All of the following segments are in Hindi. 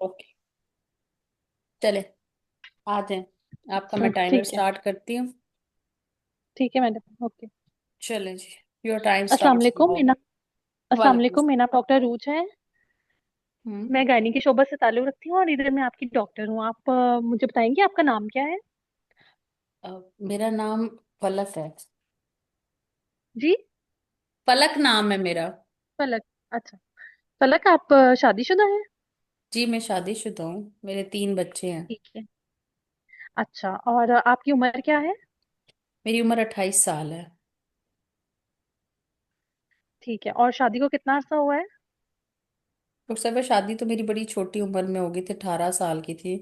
ओके, चले आ जाए। आपका मैं टाइमर ठीक है। स्टार्ट करती हूँ। ठीक है मैडम, ओके। चले जी, योर टाइम अस्सलाम स्टार्ट वालेकुम नाउ। मीना। अस्सलाम वालेकुम वालेकुम, मेरा डॉक्टर रूज है। हम्म। मैं गायनी के शोबा से ताल्लुक़ रखती हूँ और इधर मैं आपकी डॉक्टर हूँ। आप मुझे बताएंगे आपका नाम क्या है? मेरा नाम फलक है। जी। फलक नाम है मेरा। फलक। अच्छा। फलक, आप शादीशुदा हैं? जी, मैं शादीशुदा हूँ, मेरे 3 बच्चे हैं। ठीक है। अच्छा, और आपकी उम्र क्या है? मेरी उम्र 28 साल है। ठीक है, और शादी को कितना अर्सा हुआ है? डॉक्टर साहब, शादी तो मेरी बड़ी छोटी उम्र में हो गई थी, 18 साल की थी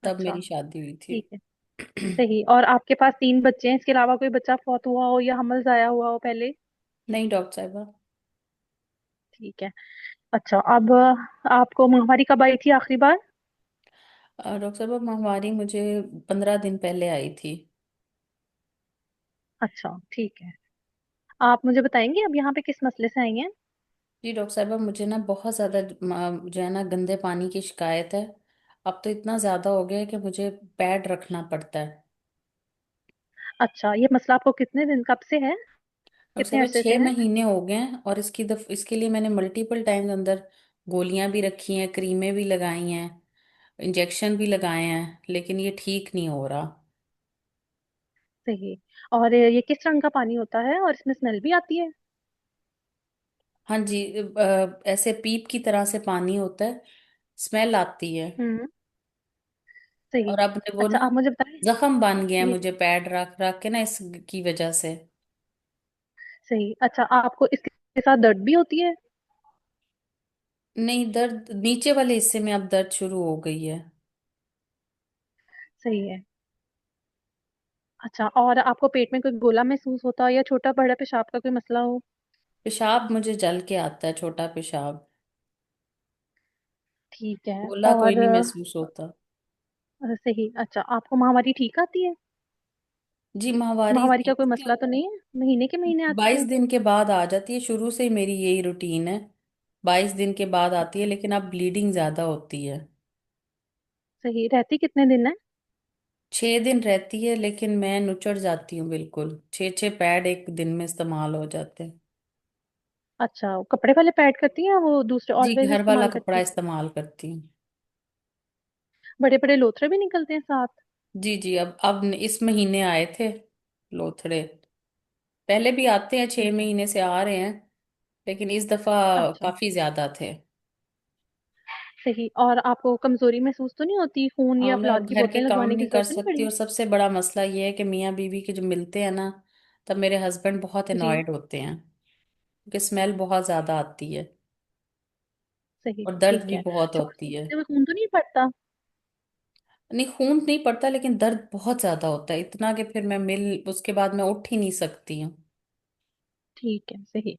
तब अच्छा। मेरी शादी हुई थी। ठीक है। सही। और आपके पास 3 बच्चे हैं, इसके अलावा कोई बच्चा फौत हुआ हो या हमल जाया हुआ हो पहले? नहीं डॉक्टर साहबा। ठीक है। अच्छा, अब आपको माहवारी कब आई थी आखिरी बार? डॉक्टर साहबा, महामारी मुझे 15 दिन पहले आई थी। अच्छा, ठीक है। आप मुझे बताएंगे अब यहाँ पे किस मसले से आई हैं? जी डॉक्टर साहबा, मुझे ना बहुत ज़्यादा जो है ना गंदे पानी की शिकायत है। अब तो इतना ज़्यादा हो गया है कि मुझे पैड रखना पड़ता है। अच्छा, ये मसला आपको कितने दिन कब से है? डॉक्टर कितने साहबा, अरसे से छः है? महीने हो गए हैं और इसके लिए मैंने मल्टीपल टाइम्स अंदर गोलियां भी रखी हैं, क्रीमें भी लगाई हैं, इंजेक्शन भी लगाए हैं, लेकिन ये ठीक नहीं हो रहा। सही। और ये किस रंग का पानी होता है और इसमें स्मेल भी आती है? हाँ जी। ऐसे पीप की तरह से पानी होता है, स्मेल आती है। हम्म। सही। और अब वो अच्छा, ना आप मुझे बताएं। जख्म बन गया है ये मुझे पैड रख रख के ना, इसकी वजह से। सही। अच्छा, आपको इसके साथ दर्द भी होती है? नहीं, दर्द नीचे वाले हिस्से में अब दर्द शुरू हो गई है। सही है। अच्छा, और आपको पेट में कोई गोला महसूस होता हो या छोटा बड़ा पेशाब का कोई मसला हो? पेशाब मुझे जल के आता है, छोटा पेशाब। ठीक है। गोला कोई और नहीं महसूस होता। सही। अच्छा, आपको माहवारी ठीक आती है? जी, माहवारी माहवारी का कोई मसला तो नहीं है? महीने के महीने आती 22 है? दिन के बाद आ जाती है, शुरू से ही मेरी यही रूटीन है। 22 दिन के बाद आती है, अच्छा। लेकिन अब ब्लीडिंग ज्यादा होती है। सही। रहती कितने दिन है? 6 दिन रहती है, लेकिन मैं नुचड़ जाती हूँ बिल्कुल। 6 6 पैड एक दिन में इस्तेमाल हो जाते हैं। अच्छा, वो कपड़े वाले पैड करती हैं या वो दूसरे जी, ऑलवेज घर वाला इस्तेमाल कपड़ा करती हैं? इस्तेमाल करती हूँ। बड़े बड़े लोथड़े भी निकलते हैं साथ? जी जी, अब इस महीने आए थे लोथड़े। पहले भी आते हैं, छह ठीक है। महीने से आ रहे हैं, लेकिन इस दफा अच्छा। काफी ज्यादा थे। सही। और आपको कमजोरी महसूस तो नहीं होती? खून हाँ, या मैं फलाद अब की घर के बोतलें काम लगवाने की नहीं कर जरूरत नहीं सकती, पड़ी? और सबसे बड़ा मसला ये है कि मियाँ बीवी के जो मिलते हैं ना, तब मेरे हस्बैंड बहुत जी। अनॉयड होते हैं, क्योंकि स्मेल बहुत ज्यादा आती है सही। और दर्द ठीक भी है। बहुत शौहर होती से है। मिलते हुए खून तो नहीं पड़ता? नहीं, खून नहीं पड़ता, लेकिन दर्द बहुत ज्यादा होता है, इतना कि फिर मैं मिल उसके बाद मैं उठ ही नहीं सकती हूँ। ठीक है। सही।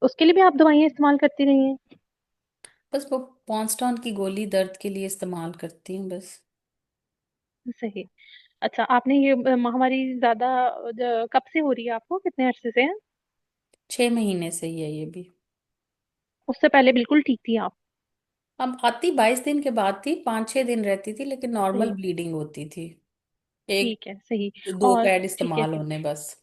उसके लिए भी आप दवाइयाँ इस्तेमाल करती रही हैं? बस वो पॉन्स्टॉन की गोली दर्द के लिए इस्तेमाल करती हूँ बस। सही। अच्छा, आपने ये महामारी ज्यादा कब से हो रही है? आपको कितने अरसे से है? 6 महीने से ही है ये भी। उससे पहले बिल्कुल ठीक थी आप? अब आती 22 दिन के बाद थी, 5 6 दिन रहती थी, लेकिन नॉर्मल सही। ब्लीडिंग होती थी। एक ठीक है। सही। दो और पैड ठीक है। इस्तेमाल ठीक। होने बस।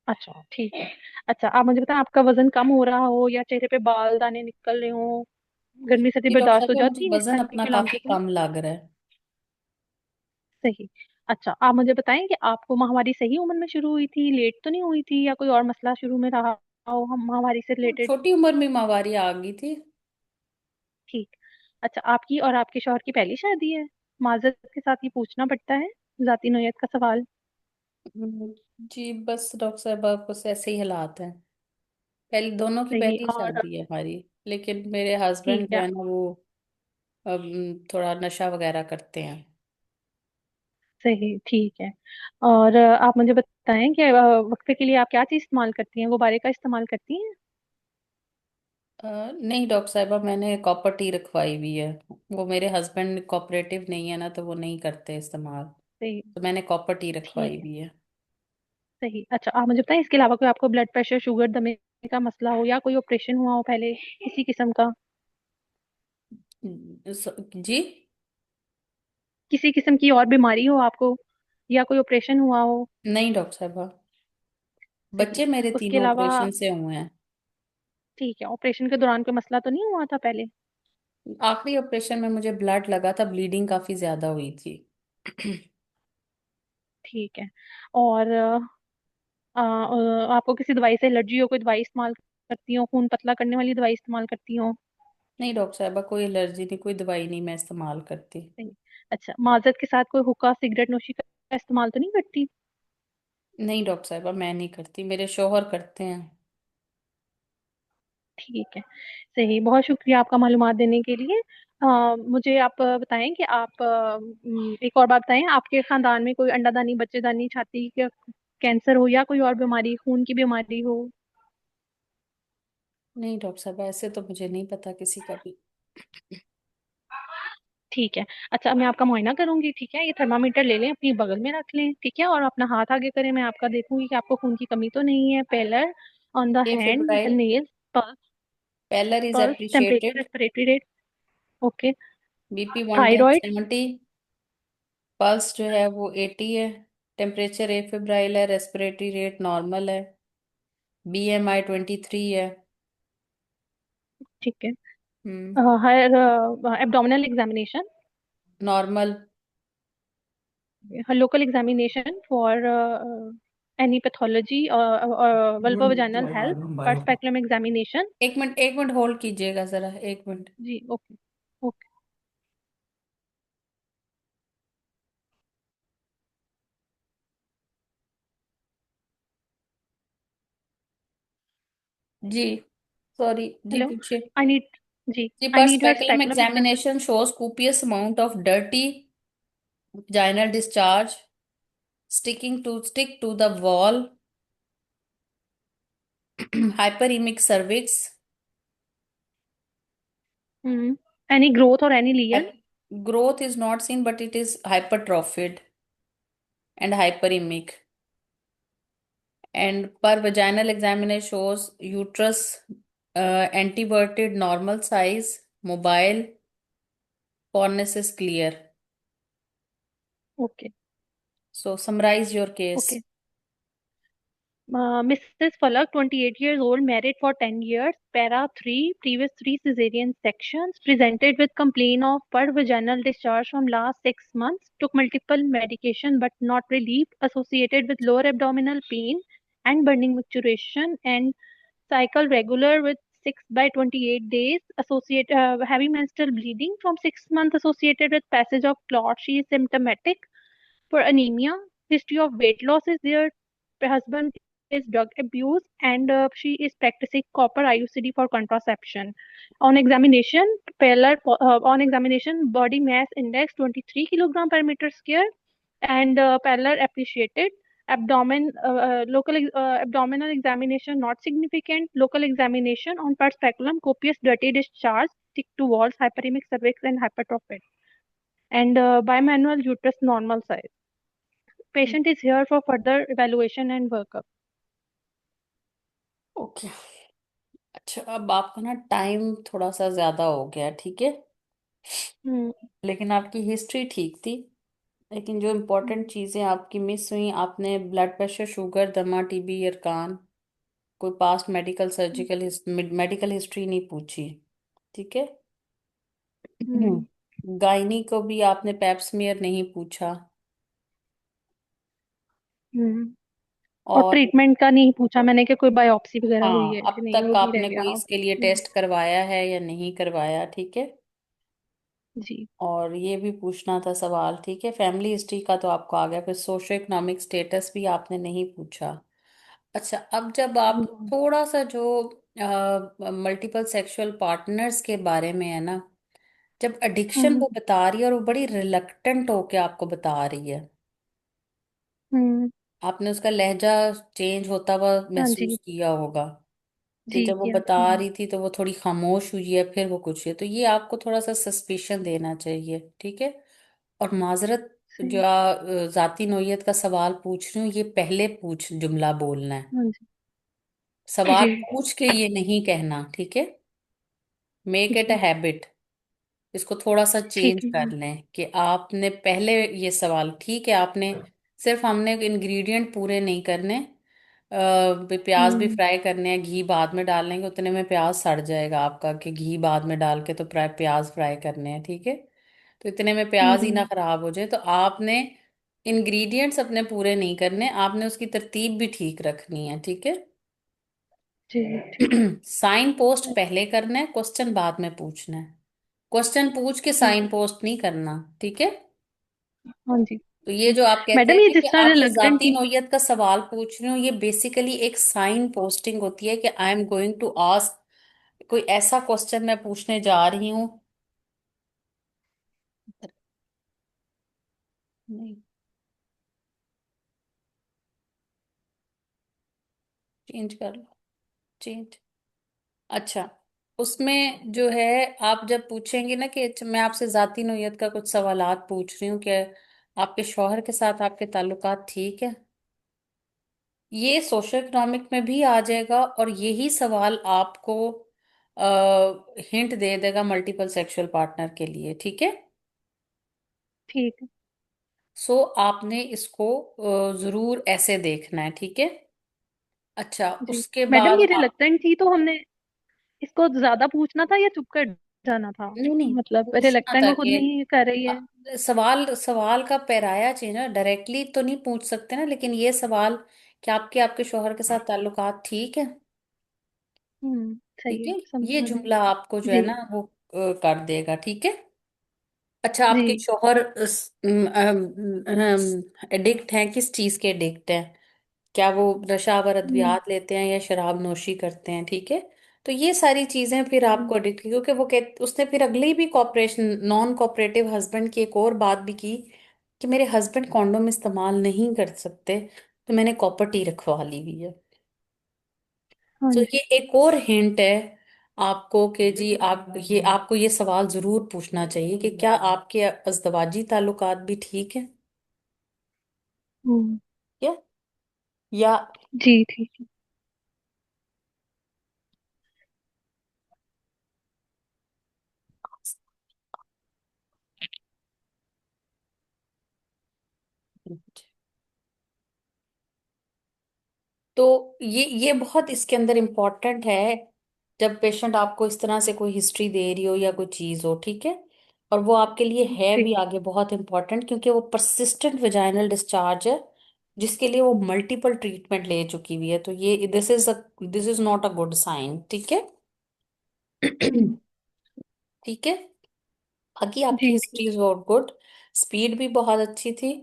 अच्छा, ठीक है। अच्छा, आप मुझे बताएं, आपका वजन कम हो रहा हो या चेहरे पे बाल दाने निकल रहे हो? गर्मी सर्दी ये डॉक्टर बर्दाश्त हो साहब, मुझे जाती है इस वजन टाइम अपना की काफी अलामतों में? कम लग रहा है। सही। अच्छा, आप मुझे बताएं कि आपको महामारी सही उम्र में शुरू हुई थी, लेट तो नहीं हुई थी, या कोई और मसला शुरू में रहा हो हम महामारी से रिलेटेड? छोटी उम्र में माहवारी आ गई थी। ठीक। अच्छा, आपकी और आपके शौहर की पहली शादी है? माजरत के साथ ये पूछना पड़ता है, जाती नोयत का सवाल। हम्म, जी बस डॉक्टर साहब, बस ऐसे ही हालात हैं। पहले दोनों की सही। पहली और शादी है हमारी, लेकिन मेरे हस्बैंड ठीक जो है। है ना वो थोड़ा नशा वगैरह करते हैं। सही। ठीक है। और आप मुझे बताएं कि वक्फे के लिए आप क्या चीज़ इस्तेमाल करती हैं? गुब्बारे का इस्तेमाल करती हैं? नहीं डॉक्टर साहबा, मैंने कॉपर टी रखवाई हुई है। वो मेरे हस्बैंड कोऑपरेटिव नहीं है ना, तो वो नहीं करते इस्तेमाल। सही। तो मैंने कॉपर टी रखवाई ठीक है। हुई है। सही। अच्छा, आप मुझे बताएं, इसके अलावा कोई आपको ब्लड प्रेशर, शुगर, दमे का मसला हो या कोई ऑपरेशन हुआ हो पहले किसी किस्म का? जी। किसी किस्म की और बीमारी हो आपको, या कोई ऑपरेशन हुआ हो? नहीं डॉक्टर साहबा, सही। बच्चे मेरे उसके तीनों अलावा, ऑपरेशन से हुए हैं। ठीक है, ऑपरेशन के दौरान कोई मसला तो नहीं हुआ था पहले? आखिरी ऑपरेशन में मुझे ब्लड लगा था, ब्लीडिंग काफी ज्यादा हुई थी। ठीक है। और आपको किसी दवाई से एलर्जी हो, कोई दवाई इस्तेमाल करती हो, खून पतला करने वाली दवाई इस्तेमाल करती हो? नहीं डॉक्टर साहबा, कोई एलर्जी नहीं, कोई दवाई नहीं मैं इस्तेमाल करती। नहीं। अच्छा, माजत के साथ कोई हुक्का सिगरेट नोशी का इस्तेमाल तो नहीं करती? नहीं डॉक्टर साहबा, मैं नहीं करती, मेरे शोहर करते हैं। ठीक है। सही, बहुत शुक्रिया आपका मालूमात देने के लिए। मुझे आप बताएं कि आप एक और बात बताएं, आपके खानदान में कोई अंडादानी, बच्चेदानी, छाती का कैंसर हो या कोई और बीमारी, खून की बीमारी हो? नहीं डॉक्टर साहब, ऐसे तो मुझे नहीं पता किसी का भी। ठीक है। अच्छा, मैं आपका मुआयना करूंगी, ठीक है? ये थर्मामीटर ले लें, अपनी बगल में रख लें, ठीक है? और अपना हाथ आगे करें, मैं आपका देखूंगी कि आपको खून की कमी तो नहीं है। Pallor, on the a hand, febrile, nail, pulse, pallor is pulse, temperature, appreciated, respiratory rate. Okay. BP 110 thyroid. 70, pulse जो है वो 80 है, टेम्परेचर ए फेब्राइल है, रेस्पिरेटरी रेट नॉर्मल है, बीएमआई 23 है। ठीक है। Hmm. Her abdominal examination, normal. local examination for any pathology, vulva vaginal health, first speculum examination। एक मिनट होल्ड कीजिएगा जरा, एक मिनट। जी, ओके। ओके। जी, सॉरी जी, हेलो। पूछिए। आई नीड, जी, जी, आई पर need her speculum speculum exam। Examination shows copious amount of dirty vaginal discharge stick to the wall, hyperemic cervix, any growth or any lesion? growth is not seen but it is hypertrophied and hyperemic, and per vaginal examination shows uterus anteverted, normal size, mobile, cornice is clear. Okay. So summarize your okay. case. Mrs. Falak, 28 years old, married for 10 years, para 3, previous 3 cesarean sections, presented with complaint of per vaginal discharge from last 6 months, took multiple medication but not relief, associated with lower abdominal pain and burning micturition, and cycle regular with 6 by 28 days, associate heavy menstrual bleeding from 6 months, associated with passage of clot. She is symptomatic for anemia. History of weight loss is there. Her husband is drug abuse, and she is practicing copper IUCD for contraception. On examination, on examination, body mass index 23 kilogram per meter square, and parallel appreciated. Abdominal examination not significant. Local examination on part speculum, copious dirty discharge, stick to walls, hyperemic cervix, and hypertrophic. And bimanual uterus normal size. Patient is here for further evaluation and workup. Okay. अच्छा, अब आपका ना टाइम थोड़ा सा ज्यादा हो गया, ठीक है, हम्म। लेकिन आपकी हिस्ट्री ठीक थी। लेकिन जो इम्पोर्टेंट हम्म। चीजें आपकी मिस हुई, आपने ब्लड प्रेशर, शुगर, दमा, टीबी, इरकान, कोई past medical surgical medical history नहीं पूछी, ठीक है। हम्म। गायनी को भी आपने पैप्समियर नहीं पूछा। हम्म। और और ट्रीटमेंट का नहीं पूछा मैंने कि कोई बायोप्सी वगैरह हुई हाँ, है कि अब नहीं, तक वो भी रह आपने गया। कोई इसके लिए टेस्ट करवाया है या नहीं करवाया, ठीक है। जी। और ये भी पूछना था सवाल, ठीक है, फैमिली हिस्ट्री का तो आपको आ गया, फिर सोशो इकोनॉमिक स्टेटस भी आपने नहीं पूछा। अच्छा, अब जब आप हम्म। थोड़ा सा जो मल्टीपल सेक्सुअल पार्टनर्स के बारे में है ना, जब एडिक्शन हम्म। वो बता रही है और वो बड़ी रिलक्टेंट होके आपको बता रही है, हम्म। आपने उसका लहजा चेंज होता हुआ हाँ महसूस जी। किया होगा कि जी जब वो किया। बता रही थी तो वो थोड़ी खामोश हुई है, फिर वो कुछ है, तो ये आपको थोड़ा सा सस्पिशन देना चाहिए, ठीक है। और माजरत, जो सही। जाती नोयत का सवाल पूछ रही हूँ, ये पहले पूछ जुमला बोलना है, हाँ जी। सवाल जी। पूछ के ये नहीं कहना, ठीक है, मेक इट अ जी। हैबिट। इसको थोड़ा सा चेंज ठीक है कर मैम। लें कि आपने पहले, ये सवाल ठीक है, आपने सिर्फ, हमने इंग्रेडिएंट पूरे नहीं करने, प्याज भी हम्म। फ्राई करने हैं, घी बाद में डालेंगे, उतने में प्याज सड़ जाएगा आपका, कि घी बाद में डाल के तो प्याज फ्राई करने हैं, ठीक है। तो इतने में प्याज ही ना हम्म। खराब हो जाए, तो आपने इंग्रेडिएंट्स अपने पूरे नहीं करने, आपने उसकी तरतीब भी ठीक रखनी है, ठीक है। जी ठीक है। साइन पोस्ट पहले करना है, क्वेश्चन बाद में पूछना है। क्वेश्चन पूछ के ठीक साइन है। पोस्ट नहीं करना, ठीक है। हाँ जी। तो ये जो आप कहते मैडम ये हैं कि जिस तरह आप ये रिलक्टेंट जाती थी। नोयत का सवाल पूछ रहे हो, ये बेसिकली एक साइन पोस्टिंग होती है कि I am going to ask, कोई ऐसा क्वेश्चन मैं पूछने जा रही हूँ। नहीं, चेंज कर लो, चेंज। अच्छा, उसमें जो है, आप जब पूछेंगे ना कि अच्छा, मैं आपसे जाती नोयत का कुछ सवालात पूछ रही हूँ कि आपके शौहर के साथ आपके ताल्लुकात ठीक है, ये सोशो इकोनॉमिक में भी आ जाएगा, और यही सवाल आपको हिंट दे देगा मल्टीपल सेक्सुअल पार्टनर के लिए, ठीक है। ठीक है। सो आपने इसको जरूर ऐसे देखना है, ठीक है। अच्छा, जी उसके मैडम बाद ये रिलक्टेंट थी तो हमने इसको ज्यादा पूछना था या चुप कर जाना था? नहीं नहीं, मतलब पूछना रिलक्टेंट था वो खुद कि नहीं कर रही है। सवाल सवाल का पैराया चेंज है, डायरेक्टली तो नहीं पूछ सकते ना, लेकिन ये सवाल कि आपके आपके शौहर के साथ ताल्लुकात ठीक है, सही ठीक है, है, ये समझ जुमला आपको जो है जी। ना वो कर देगा, ठीक है। अच्छा, जी। आपके शौहर एडिक्ट हैं, किस चीज के एडिक्ट हैं? क्या वो नशा व हम्म। अद्वियात लेते हैं या शराब नोशी करते हैं, ठीक है। तो ये सारी चीजें फिर हम्म। आपको एडिक्ट, क्योंकि वो उसने फिर अगली भी कॉपरेशन, नॉन कॉपरेटिव हस्बैंड की एक और बात भी की कि मेरे हस्बैंड कॉन्डोम इस्तेमाल नहीं कर सकते, तो मैंने कॉपर्टी रखवा ली हुई है। हाँ तो ये जी। एक और हिंट है आपको कि जी, आप ये, आपको ये सवाल जरूर पूछना चाहिए कि क्या आपके अज़दवाजी ताल्लुकात भी ठीक है, हम्म। या या जी ठीक है। तो ये बहुत इसके अंदर इम्पोर्टेंट है, जब पेशेंट आपको इस तरह से कोई हिस्ट्री दे रही हो या कोई चीज हो, ठीक है। और वो आपके लिए है जी। भी आगे बहुत इम्पोर्टेंट, क्योंकि वो परसिस्टेंट वेजाइनल डिस्चार्ज है, जिसके लिए वो मल्टीपल ट्रीटमेंट ले चुकी हुई है, तो ये this is not a good sign, ठीक है। हम्म। ठीक है। बाकी आपकी जी ठीक हिस्ट्री इज बहुत गुड, स्पीड भी बहुत अच्छी थी।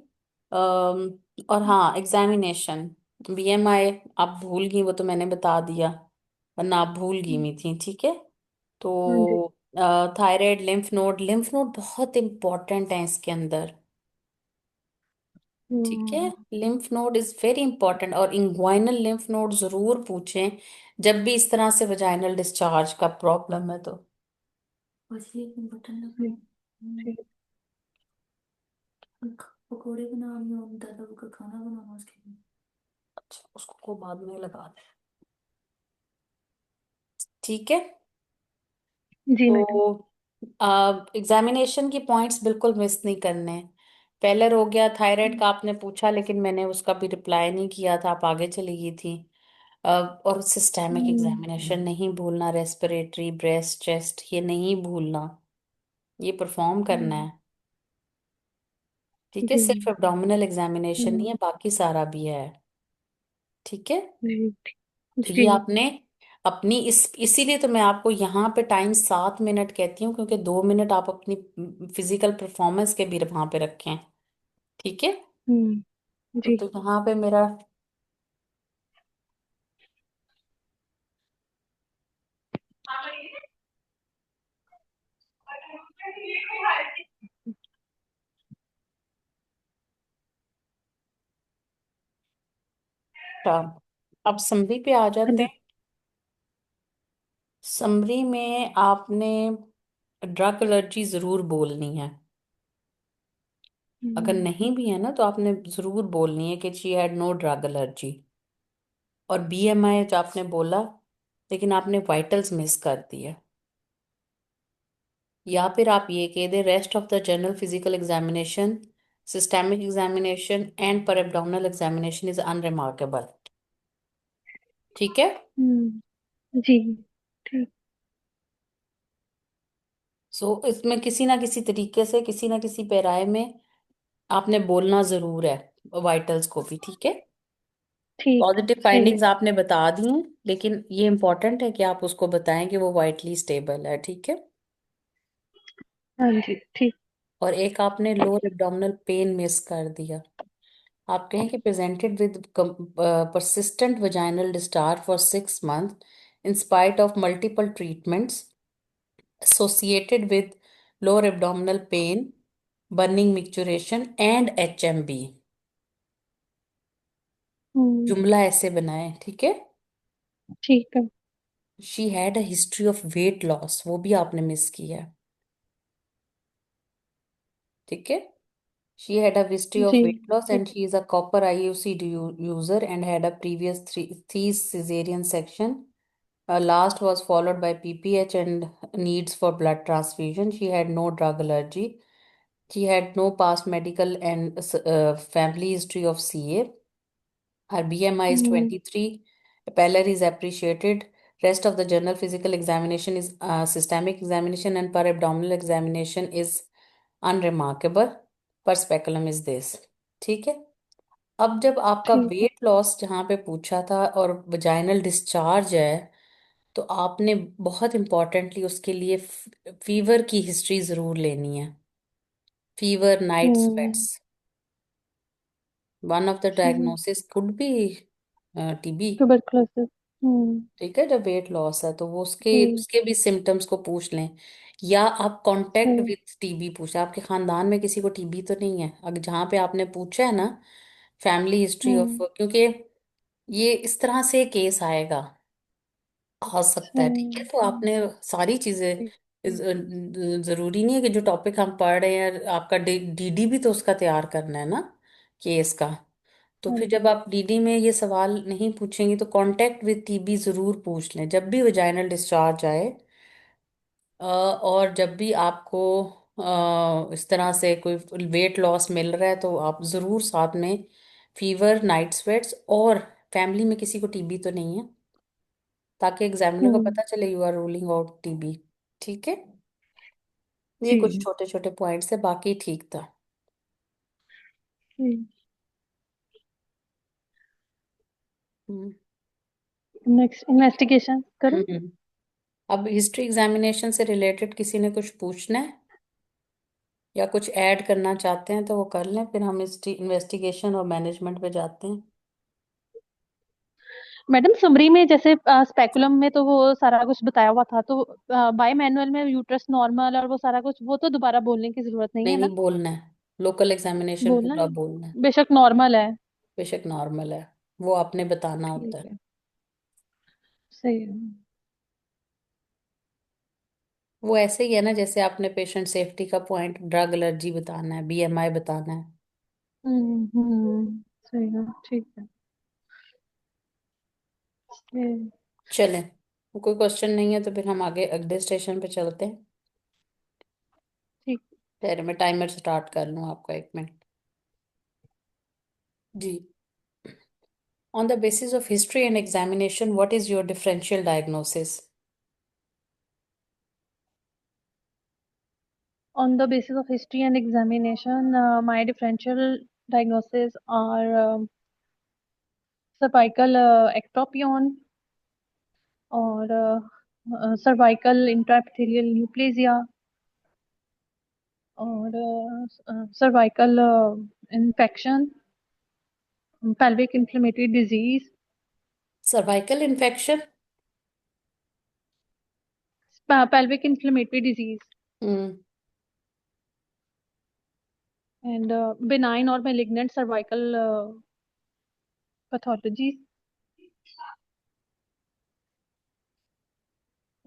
और है। हाँ, एग्जामिनेशन, बीएमआई आप भूल गई, वो तो मैंने बता दिया, वरना आप भूल गई हुई थी, ठीक है। हाँ जी। तो थायराइड, लिम्फ नोड बहुत इंपॉर्टेंट है इसके अंदर, ठीक है। Hmm. Lymph node is very important, और इंग्वाइनल लिम्फ नोड जरूर पूछें जब भी इस तरह से वजाइनल डिस्चार्ज का प्रॉब्लम है तो। बस ये बटन जी लगाओ। ठीक। पकौड़े बनाने और दादा का खाना बनाना उसके लिए। अच्छा, उसको को बाद में लगा दे, ठीक है। जी मैडम। तो एग्जामिनेशन की पॉइंट्स बिल्कुल मिस नहीं करने हैं। पहले हो गया थायराइड हम्म। का, आपने पूछा लेकिन मैंने उसका भी रिप्लाई नहीं किया था, आप आगे चली गई थी। और सिस्टेमिक हम्म। एग्जामिनेशन नहीं भूलना, रेस्पिरेटरी, ब्रेस्ट, चेस्ट, ये नहीं भूलना, ये परफॉर्म करना हम्म। है, ठीक है। जी। सिर्फ एब्डोमिनल एग्जामिनेशन नहीं हम्म। है, बाकी सारा भी है, ठीक है। जी तो ये जी। आपने अपनी इसीलिए तो मैं आपको यहाँ पे टाइम 7 मिनट कहती हूँ, क्योंकि 2 मिनट आप अपनी फिजिकल परफॉर्मेंस के भी वहां पे रखें, ठीक है। जी। तो यहाँ पे मेरा था। अब समरी पे आ हाँ जाते जी। हैं। समरी में आपने ड्रग एलर्जी जरूर बोलनी है, अगर हम्म। नहीं भी है ना तो आपने जरूर बोलनी है कि she had no drug allergy. और बीएमआई जो आपने बोला, लेकिन आपने वाइटल्स मिस कर दिए, या फिर आप ये कह दे rest of the general physical examination, systemic examination and per abdominal examination is unremarkable. ठीक है। जी। ठीक। सो इसमें किसी ना किसी तरीके से, किसी ना किसी पैराए में आपने बोलना जरूर है वाइटल्स को भी। ठीक है। ठीक है, पॉजिटिव सही फाइंडिंग्स है। आपने बता दी हैं, लेकिन ये इंपॉर्टेंट है कि आप उसको बताएं कि वो वाइटली स्टेबल है। ठीक है। हाँ जी, ठीक। और एक आपने लोअर एब्डोमिनल पेन मिस कर दिया। आप कहें कि presented with persistent vaginal discharge for 6 months in spite of multiple treatments associated with lower abdominal pain, burning micturition and HMB। Hmm. जुमला ऐसे बनाए। ठीक है। ठीक है। She had a history of weight loss, वो भी आपने मिस किया है। ठीक है। शी हैड अ हिस्ट्री जी। ऑफ वेट लॉस ठीक। And she is a copper IUC user and had a previous three cesarean section. Last was followed by PPH and needs for blood transfusion. She had no drug allergy. She had no past medical and family history of CA. Her BMI is hmm. 23. Pallor is appreciated. Rest of the general physical examination is systemic examination and per abdominal examination is unremarkable. Per speculum is this। ठीक है। अब जब आपका ठीक है। वेट लॉस जहाँ पे पूछा था और वजाइनल डिस्चार्ज है, तो आपने बहुत इंपॉर्टेंटली उसके लिए फीवर की हिस्ट्री जरूर लेनी है। Fever, night hmm. Sweats. One of the ठीक। Diagnosis could be TB। Tuberculosis. Hmm. ठीक है। जब वेट लॉस है तो वो उसके जी। उसके भी सिम्टम्स को पूछ लें। या आप कांटेक्ट सही। विद TB पूछें, आपके खानदान में किसी को TB तो नहीं है। अगर जहाँ पे आपने पूछा है ना फैमिली हिस्ट्री ऑफ, हम्म। क्योंकि ये इस तरह से केस आएगा, आ सकता है। ठीक है। तो सही। आपने सारी चीजें ठीक। जरूरी नहीं है कि जो टॉपिक हम पढ़ रहे हैं आपका DD भी तो उसका तैयार करना है ना, केस का। तो हाँ फिर जी। जब आप DD में ये सवाल नहीं पूछेंगे तो कांटेक्ट विद TB जरूर पूछ लें जब भी वजाइनल डिस्चार्ज आए। और जब भी आपको इस तरह से कोई वेट लॉस मिल रहा है तो आप जरूर साथ में फीवर, नाइट स्वेट्स और फैमिली में किसी को TB तो नहीं है, ताकि एग्जामिनर को हम्म। पता चले you are ruling out TB। ठीक है। ये कुछ जी। छोटे छोटे पॉइंट्स है, बाकी ठीक था। हम्म। नेक्स्ट इन्वेस्टिगेशन करूं? हम्म। अब हिस्ट्री एग्जामिनेशन से रिलेटेड किसी ने कुछ पूछना है या कुछ ऐड करना चाहते हैं तो वो कर लें, फिर हम इस इन्वेस्टिगेशन और मैनेजमेंट पे जाते हैं। मैडम, समरी में जैसे स्पेकुलम में तो वो सारा कुछ बताया हुआ था, तो बाय मैनुअल में यूट्रस नॉर्मल और वो सारा कुछ, वो तो दोबारा बोलने की जरूरत नहीं नहीं है नहीं, ना? बोलना है। लोकल एग्जामिनेशन बोलना पूरा है। बोलना है। बेशक नॉर्मल है। बेशक नॉर्मल है, वो आपने बताना होता ठीक है। है। सही है। वो ऐसे ही है ना, जैसे आपने पेशेंट सेफ्टी का पॉइंट, ड्रग एलर्जी बताना है, BMI बताना है। सही है। ठीक है। ये- चलें, कोई क्वेश्चन नहीं है तो फिर हम आगे अगले स्टेशन पे चलते हैं। ठीक। पहले मैं टाइमर स्टार्ट कर लूँ आपका, 1 मिनट। जी। On the basis of history and examination, what is your differential diagnosis? On the basis of history and examination, my differential diagnosis are cervical ectopion और cervical intraepithelial neoplasia और cervical infection, pelvic inflammatory disease, Cervical infection। pelvic inflammatory disease hmm. and benign or malignant cervical pathologies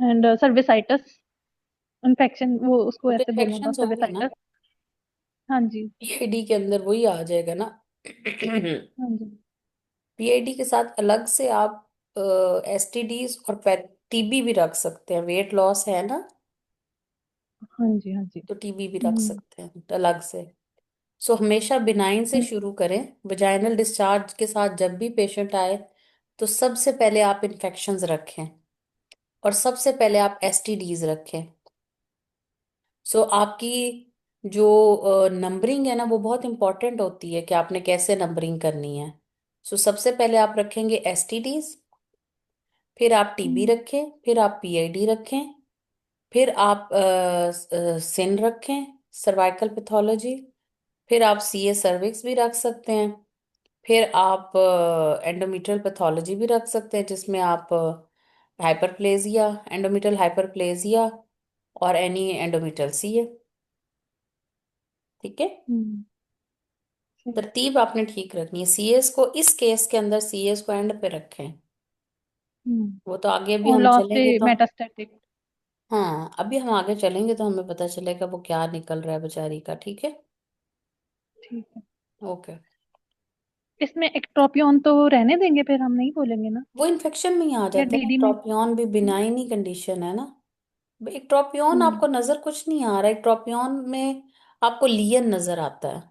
and cervicitis infection, वो उसको तो ऐसे बोलना होगा, इन्फेक्शन हो गए ना, cervicitis। हाँ जी। PID के अंदर वही आ जाएगा ना। हाँ जी। PID के साथ अलग से आप STDs और TB भी रख सकते हैं। वेट लॉस है ना, हाँ जी, हाँ जी। तो टीबी भी रख हम्म। सकते हैं अलग से। सो हमेशा बिनाइन से हम्म। शुरू करें। वजाइनल डिस्चार्ज के साथ जब भी पेशेंट आए तो सबसे पहले आप इन्फेक्शंस रखें और सबसे पहले आप एसटीडीज रखें। सो आपकी जो नंबरिंग है ना वो बहुत इंपॉर्टेंट होती है कि आपने कैसे नंबरिंग करनी है। सो सबसे पहले आप रखेंगे एसटीडीज, फिर आप टीबी हम्म। रखें, फिर आप पीआईडी रखें, फिर आप सिन रखें, सर्वाइकल पैथोलॉजी, फिर आप सीए सर्विक्स भी रख सकते हैं, फिर आप एंडोमेट्रियल पैथोलॉजी भी रख सकते हैं जिसमें आप हाइपरप्लेजिया, एंडोमेट्रियल हाइपरप्लेजिया और एनी एंडोमेट्रियल सीए। ठीक है। हम्म। ठीक। तरतीब आपने ठीक रखनी है। सीएस को इस केस के अंदर सीएस को एंड पे रखें। वो तो आगे भी और हम लास्ट पे चलेंगे तो, मेटास्टैटिक। हाँ अभी हम आगे चलेंगे तो हमें पता चलेगा वो क्या निकल रहा है बेचारी का। ठीक है। ठीक है। ओके। इसमें एक्ट्रोपियन तो रहने देंगे, फिर हम नहीं बोलेंगे ना? वो इन्फेक्शन में ही आ या जाते हैं, डीडी में? ट्रोपियन भी बिनाइन ही कंडीशन है ना। एक ट्रोपियन हम्म। आपको नजर कुछ नहीं आ रहा है, एक ट्रोपियन में आपको लियन नजर आता है।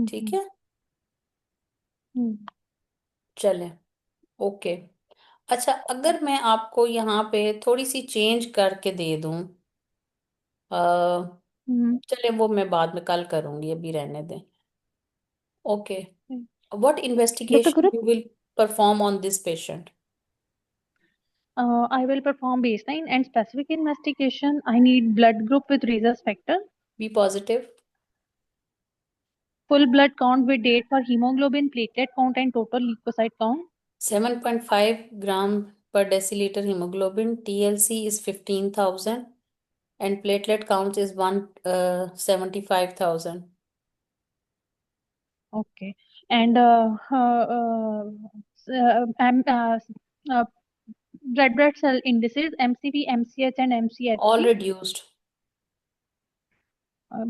ठीक हम्म। है। हम्म। चलें। ओके। अच्छा, अगर मैं आपको यहाँ पे थोड़ी सी चेंज करके दे दूं, हम्म। चले वो मैं बाद में कल करूंगी, अभी रहने दें। Okay. Hmm. What doctor investigation group, you will perform on this patient? I will perform baseline and specific investigation. I need blood group with rhesus factor, B positive. full blood count with date for hemoglobin, platelet count, and total leukocyte count. 7.5 gram per deciliter hemoglobin, TLC is 15,000 and platelet count is 175,000. Okay. And uh, red blood cell indices MCV, MCH, and All MCHC. reduced.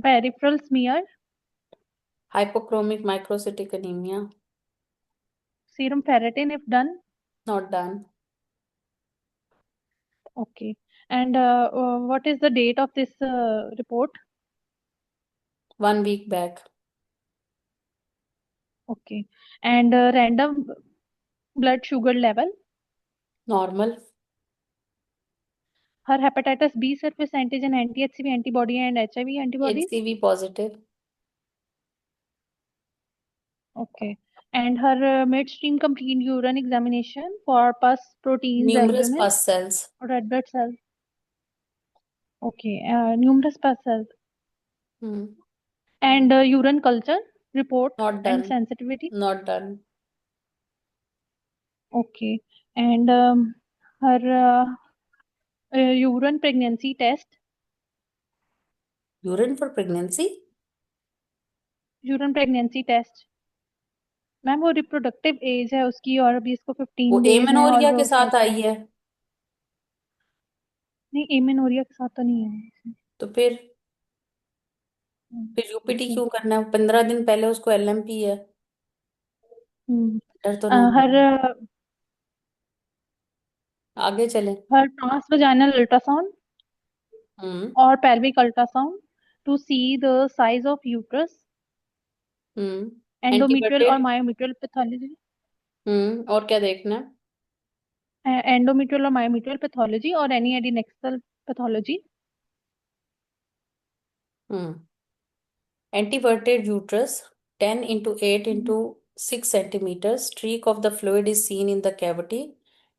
Peripheral smear, Hypochromic microcytic anemia, serum ferritin if done. not done. Okay. And what is the date of this report? 1 week back. Okay. And random blood sugar level. Normal. Her hepatitis B surface antigen, anti-HCV antibody, and HIV antibodies. HCV positive. Okay. And her midstream complete urine examination for pus, proteins, Numerous albumin, pus cells. red blood cells. Okay. Numerous pus cells. Hmm. And urine culture report Not and done. sensitivity. Not done. Okay. And her urine pregnancy test. Urine for pregnancy? Urine pregnancy test. Ma'am वो रिप्रोडक्टिव एज है उसकी, और अभी इसको वो 15 डेज हैं, और एमेनोरिया के वो साथ आई साइकिल। है। नहीं, एमेनोरिया के साथ तो नहीं है। तो फिर यूपीटी ठीक क्यों है। करना है? 15 दिन पहले उसको एलएमपी है। हम्म। डर तो नहीं हर है। आगे चले। हर ट्रांस वजाइनल अल्ट्रासाउंड हम्म। और pelvic ultrasound to see the size of uterus, endometrial और एंटीबयोटिक। Myometrial pathology. और क्या देखना है? एंडोमेट्रियल और मायोमेट्रियल पैथोलॉजी और any adnexal pathology. Hmm. Anteverted uterus, 10 into 8 into 6 centimeters. Streak of the fluid is seen in the cavity.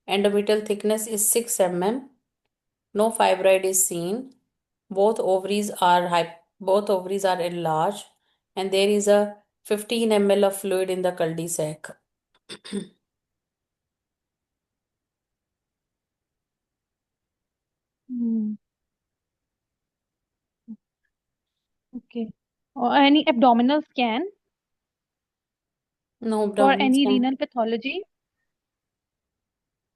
Endometrial thickness is 6 mm. No fibroid is seen. Both ovaries are enlarged, and there is a 15 ml of fluid in the cul-de-sac. Okay. और any abdominal scan No for abdominal any scan. Renal pathology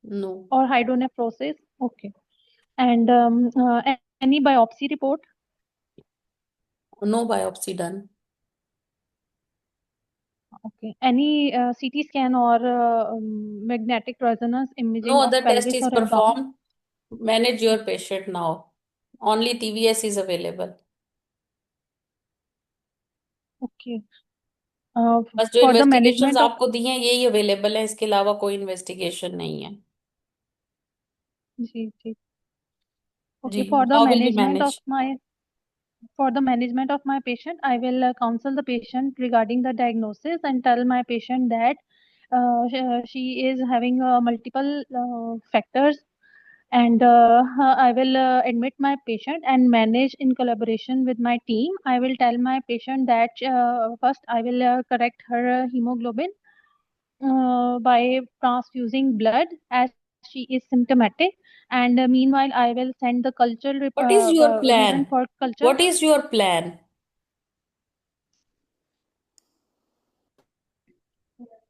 No. or hydronephrosis. Okay. And any biopsy report. No biopsy done. Okay. Any CT scan or magnetic resonance No imaging of other test pelvis is or abdomen. performed. Manage your patient now. Only TVS is available. Okay. बस जो for the investigations management of, आपको दी हैं यही अवेलेबल है, इसके अलावा कोई इन्वेस्टिगेशन नहीं है। जी जी। जी। Okay, for the how will you management of manage? My, for the management of my patient, I will counsel the patient regarding the diagnosis and tell my patient that she is having multiple factors, and I will admit my patient and manage in collaboration with my team. I will tell my patient that first I will correct her hemoglobin by transfusing blood as she is symptomatic, and meanwhile I will send the culture what is your plan? urine for culture. What is your plan?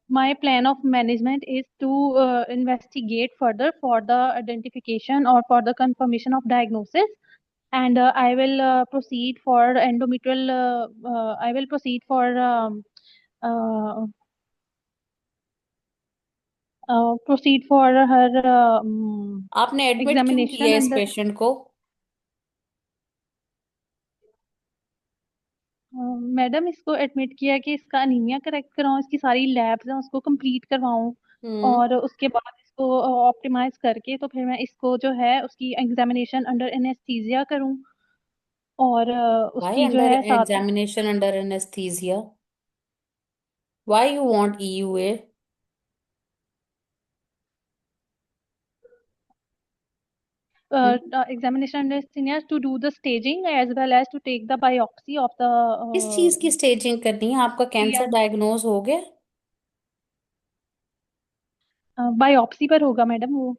My plan of management is to investigate further for the identification or for the confirmation of diagnosis, and I will proceed for endometrial. I will proceed for uh, proceed for her आपने एडमिट क्यों किया examination इस and the, पेशेंट को? मैडम इसको एडमिट किया कि इसका अनीमिया करेक्ट कराऊं, इसकी सारी लैब्स हैं उसको कंप्लीट करवाऊं, हम्म। और उसके बाद इसको ऑप्टिमाइज करके तो फिर मैं इसको जो है उसकी एग्जामिनेशन अंडर एनेस्थीसिया करूं, और व्हाई उसकी जो अंडर है साथ में examination under anaesthesia? Why you want EUA? examination under seniors to do the staging as well as to take the biopsy of the किस चीज की स्टेजिंग करनी है? आपका कैंसर डायग्नोज हो गया? बायोप्सी पर होगा मैडम वो।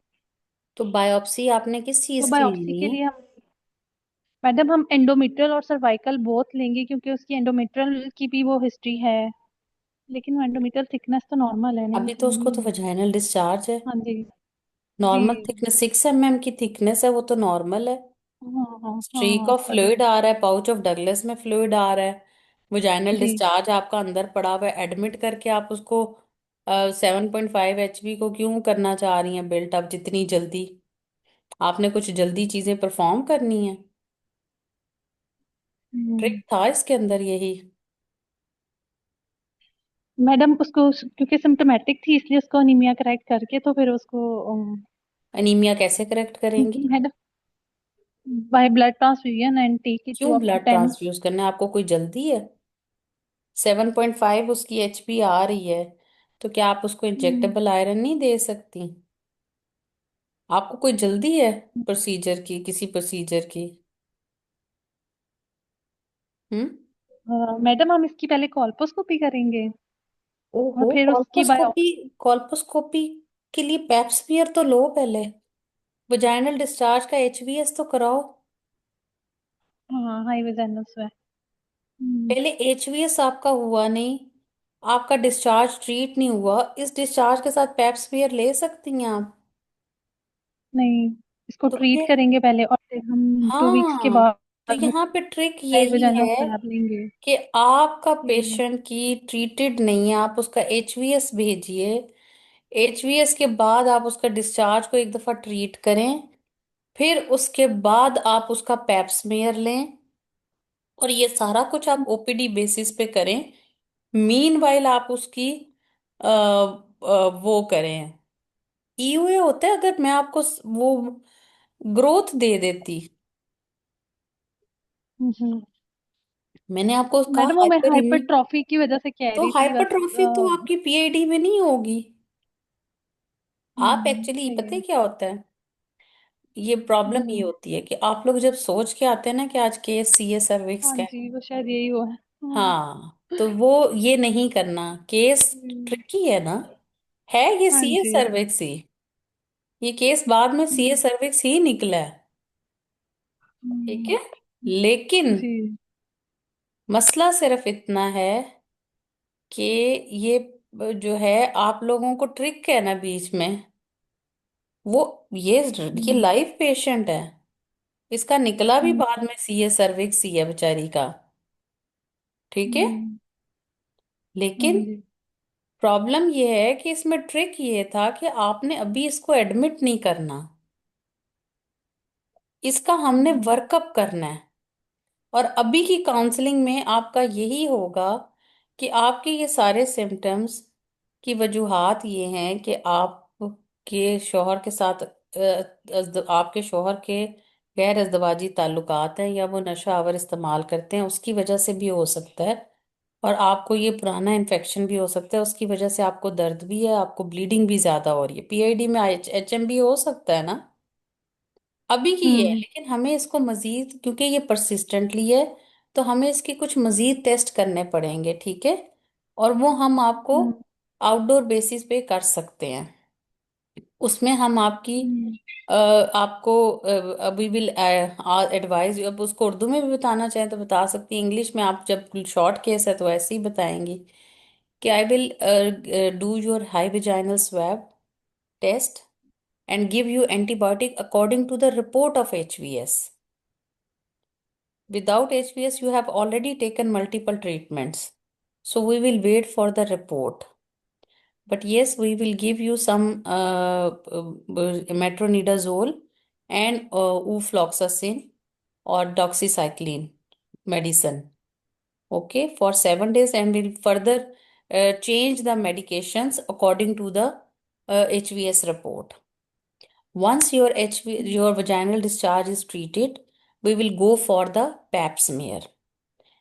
तो बायोप्सी आपने किस तो चीज की बायोप्सी लेनी के है? लिए हम, मैडम हम एंडोमेट्रियल और सर्वाइकल बोथ लेंगे क्योंकि उसकी एंडोमेट्रियल की भी वो हिस्ट्री है, लेकिन एंडोमेट्रियल थिकनेस तो नॉर्मल है नहीं। अभी तो उसको तो वजाइनल डिस्चार्ज है। हाँ जी। जी। नॉर्मल थिकनेस 6 mm की थिकनेस है, वो तो नॉर्मल है। हाँ हाँ स्ट्रीक हाँ ऑफ सर। फ्लूइड आ रहा है, पाउच ऑफ डगलस में फ्लूइड आ रहा है। वजाइनल जी। डिस्चार्ज आपका अंदर पड़ा हुआ है, एडमिट करके आप उसको 7.5 HP को क्यों करना चाह रही हैं बिल्ट अप जितनी जल्दी? आपने कुछ जल्दी चीजें परफॉर्म करनी है? ट्रिक हम्म, था इसके अंदर यही। मैडम उसको क्योंकि सिम्टोमेटिक थी इसलिए उसको अनीमिया करेक्ट करके तो फिर उसको अनीमिया कैसे करेक्ट करेंगी? Madam by blood transfusion and take it to क्यों अप टू ब्लड 10। ट्रांसफ्यूज करना है? आपको कोई जल्दी है? 7.5 उसकी HP आ रही है, तो क्या आप उसको इंजेक्टेबल आयरन नहीं दे सकती? आपको कोई जल्दी है प्रोसीजर की, किसी प्रोसीजर की? हम्म। मैडम हम इसकी पहले कॉल्पोस्कोपी करेंगे और ओहो, फिर उसकी कॉल्पोस्कोपी? बायोप्सी। कॉल्पोस्कोपी के लिए पेप्समियर तो लो पहले। वजाइनल डिस्चार्ज का HVS तो कराओ। हाँ हाई वेजाइनल है। पहले HVS आपका हुआ नहीं, आपका डिस्चार्ज ट्रीट नहीं हुआ, इस डिस्चार्ज के साथ पेप्समियर ले सकती हैं आप? नहीं, इसको तो ट्रीट फिर, करेंगे पहले और फिर हम 2 वीक्स के हाँ, तो बाद यहाँ पे ट्रिक हाई यही वेजाइनल है लैब लेंगे। कि आपका जी। पेशेंट की ट्रीटेड नहीं है, आप उसका HVS भेजिए। HVS के बाद आप उसका डिस्चार्ज को एक दफा ट्रीट करें, फिर उसके बाद आप उसका पैप्समेयर लें, और ये सारा कुछ आप OPD बेसिस पे करें। मीनवाइल आप उसकी वो करें। EUA होता है, अगर मैं आपको वो ग्रोथ दे देती। हम्म। मैंने आपको कहा मैडम वो मैं हाइपर। हाइपरट्रॉफी की वजह से कह तो रही थी बस। हाइपरट्रॉफी तो आपकी PID में नहीं होगी। आप एक्चुअली सही पता है है। क्या होता है? ये प्रॉब्लम ये हम्म। होती है कि आप लोग जब सोच के आते हैं ना कि आज केस CA सर्विक्स हाँ का है। जी, वो शायद यही हुआ है। हाँ, तो वो ये नहीं करना, केस हम्म, ट्रिकी है ना। है ये हाँ CA जी। सर्विक्स ही। ये केस बाद में CA हम्म, सर्विक्स ही निकला है। ठीक हम्म, है। लेकिन जी। मसला सिर्फ इतना है कि ये जो है, आप लोगों को ट्रिक है ना बीच में, वो ये हम्म, लाइव पेशेंट है। इसका निकला भी हम्म, बाद में CA सर्विक्स ही है बेचारी का। ठीक है। हम्म, हाँ लेकिन जी। प्रॉब्लम ये है कि इसमें ट्रिक ये था कि आपने अभी इसको एडमिट नहीं करना। इसका हमने हम्म। वर्कअप करना है। और अभी की काउंसलिंग में आपका यही होगा कि आपके ये सारे सिम्टम्स की वजूहात ये हैं कि आपके शौहर के साथ आपके शौहर के गैर अज़दवाजी ताल्लुकात हैं, या वो नशा आवर इस्तेमाल करते हैं, उसकी वजह से भी हो सकता है। और आपको ये पुराना इन्फेक्शन भी हो सकता है, उसकी वजह से आपको दर्द भी है, आपको ब्लीडिंग भी ज्यादा हो रही है। पीआईडी में एचएमबी हो सकता है ना, अभी की ये है। हम्म। लेकिन हमें इसको मजीद, क्योंकि ये परसिस्टेंटली है, तो हमें इसके कुछ मजीद टेस्ट करने पड़ेंगे, ठीक है। और वो हम आपको हम्म। आउटडोर बेसिस पे कर सकते हैं। उसमें हम आपकी हम्म। आपको अभी विल एडवाइज, अब उसको उर्दू में भी बताना चाहें तो बता सकती हैं, इंग्लिश में आप जब शॉर्ट केस है तो ऐसे ही बताएंगी कि I will do your high vaginal swab test and give you antibiotic according to the report of HVS. Without HVS, you have already taken multiple treatments. So we will wait for the report. But yes, we will give you some metronidazole and ufloxacin or doxycycline medicine. Okay, for 7 days, and we'll further change the medications according to the HVS report. Once your vaginal discharge is treated, we will go for the pap smear.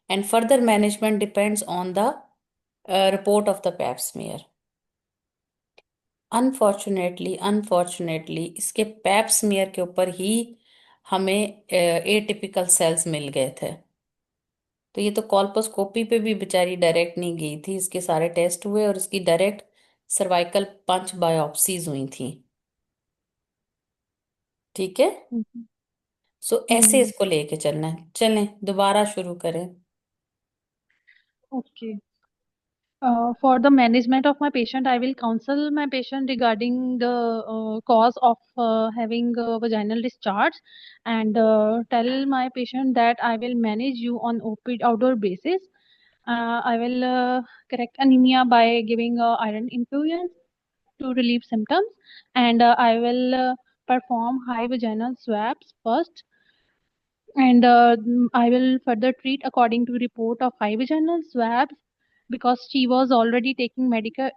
And further management depends on the report of the pap smear. Unfortunately इसके पैप स्मीयर के ऊपर ही हमें एटिपिकल सेल्स मिल गए थे। तो ये तो कॉल्पोस्कोपी पे भी बेचारी डायरेक्ट नहीं गई थी, इसके सारे टेस्ट हुए और इसकी डायरेक्ट सर्वाइकल पंच बायोप्सीज हुई थी। ठीक है। हम्म। सो ऐसे हम्म। इसको लेके चलना है, चलें दोबारा शुरू करें। Okay. For the management of my patient, I will counsel my patient regarding the cause of having vaginal discharge, and tell my patient that I will manage you on outdoor basis. I will correct anemia by giving iron infusion to relieve symptoms, and I will perform high vaginal swabs first, and I will further treat according to report of high vaginal swabs because she was already taking medical